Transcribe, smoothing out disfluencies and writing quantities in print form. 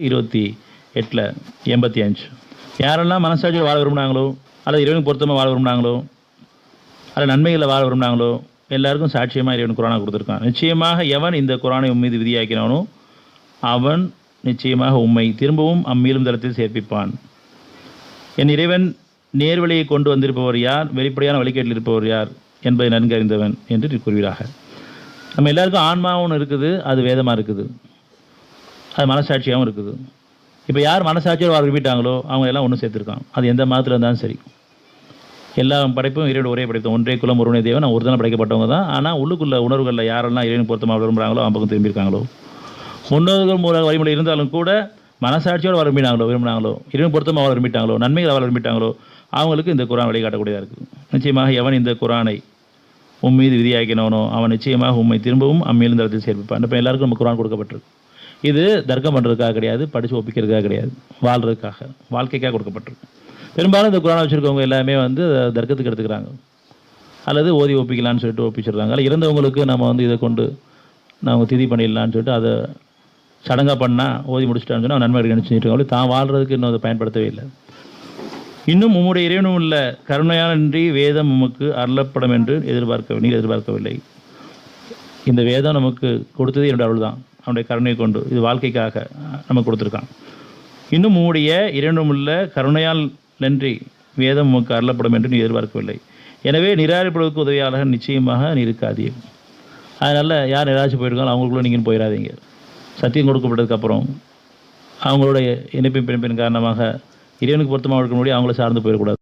28 85 யாரெல்லாம் மனசாட்சியோடு வாழ விரும்பினாங்களோ அல்லது இறைவனுக்கு பொருத்தமாக வாழ விரும்பினாங்களோ அல்லது நன்மைகளில் வாழ விரும்பினாங்களோ எல்லாருக்கும் சாட்சியமாக இறைவன் குரானை கொடுத்துருக்கான். நிச்சயமாக எவன் இந்த குரானை உம்மீது விதியாக்கினானோ அவன் நிச்சயமாக உம்மை திரும்பவும் அம்மீளும் தளத்தில் சேர்ப்பிப்பான். என் இறைவன் நேர்வழியை கொண்டு வந்திருப்பவர் யார், வெளிப்படையான வழிகேட்டில் இருப்பவர் யார் என்பதை நன்கு அறிந்தவன் என்று கூறுவீராக. நம்ம எல்லாருக்கும் ஆன்மாவும் ஒன்று இருக்குது, அது வேதமாக இருக்குது, அது மனசாட்சியாகவும் இருக்குது. இப்போ யார் மனசாட்சியோடு வாழ விரும்பிட்டாங்களோ அவங்க எல்லாம் ஒன்று சேர்த்துருக்கான். அது எந்த மதத்தில் இருந்தாலும் சரி. எல்லா படைப்பும் இறைவன் ஒரே படைப்பு, ஒன்றே குலம் ஒருவனே தேவன், நான் ஒருத்தனை படைக்கப்பட்டவங்க தான். ஆனால் உள்ளுக்குள்ள உணர்வுகளில் யாரெல்லாம் இறைவன் பொருத்தமாக விரும்புகிறாங்களோ அவங்க பக்கம் திரும்பியிருக்காங்களோ, முன்னோர்கள் மூல வழிமுறை இருந்தாலும் கூட மனசாட்சியோடு வர விரும்பினாங்களோ இறைவன் பொருத்தமாக வாழ விரும்பிட்டாங்களோ நன்மைகளை வாழ விரும்பிட்டாங்களோ அவங்களுக்கு இந்த குரான் வழிகாட்டக்கூடியதாக இருக்குது. நிச்சயமாக எவன் இந்த குரானை உம்மீது விதியாக்கினவனோ அவன் நிச்சயமாக உம்மை திரும்பவும் அம்மீளும் தளத்தில் சேர்ப்பிப்பான். இப்போ எல்லாருக்கும் நம்ம குரான் கொடுக்கப்பட்டிருக்கு. இது தர்க்கம் பண்ணுறதுக்காக கிடையாது, படித்து ஒப்பிக்கிறதுக்காக கிடையாது, வாழ்கிறதுக்காக, வாழ்க்கைக்காக கொடுக்கப்பட்டிருக்கு. பெரும்பாலும் இந்த குரானை வச்சுருக்கவங்க எல்லாமே தர்க்கத்துக்கு எடுத்துக்கிறாங்க, அல்லது ஓதி ஒப்பிக்கலான்னு சொல்லிட்டு ஒப்பிச்சிடுறாங்க. அல்ல இறந்தவங்களுக்கு நம்ம இதை கொண்டு நம்ம திதி பண்ணிடலான்னு சொல்லிட்டு அதை சடங்காக பண்ணால் ஓதி முடிச்சுட்டான்னு சொன்னால் நன்மை நினச்சிட்டு தான் வாழ்கிறதுக்கு இன்னும் அதை பயன்படுத்தவே இல்லை. இன்னும் உம்முடைய இறைவனும் உள்ள கருணையானின்றி வேதம் உமக்கு அருளப்படும் என்று எதிர்பார்க்கவில்லை. இந்த வேதம் நமக்கு கொடுத்தது என்னுடைய அருள் தான், அவனுடைய கருணை கொண்டு இது வாழ்க்கைக்காக நமக்கு கொடுத்துருக்கான். இன்னும் உம்முடைய இறைவனும் உள்ள கருணையால் நன்றி வேதம் உமக்கு அருளப்படும் என்று நீ எதிர்பார்க்கவில்லை. எனவே நிராகரிப்பதற்கு உதவியாளர்கள் நிச்சயமாக நீ இருக்காதீங்க. அதனால் யார் நிராட்சி போயிருக்காங்களோ அவங்களுக்குள்ள நீங்கள் போயிடாதீங்க. சத்தியம் கொடுக்கப்பட்டதுக்கப்புறம் அவங்களுடைய இணைப்பின் பிணைப்பின் காரணமாக இறைவனுக்கு பொருத்தமாக இருக்க முடியும், அவங்கள சார்ந்து போயிடக்கூடாது.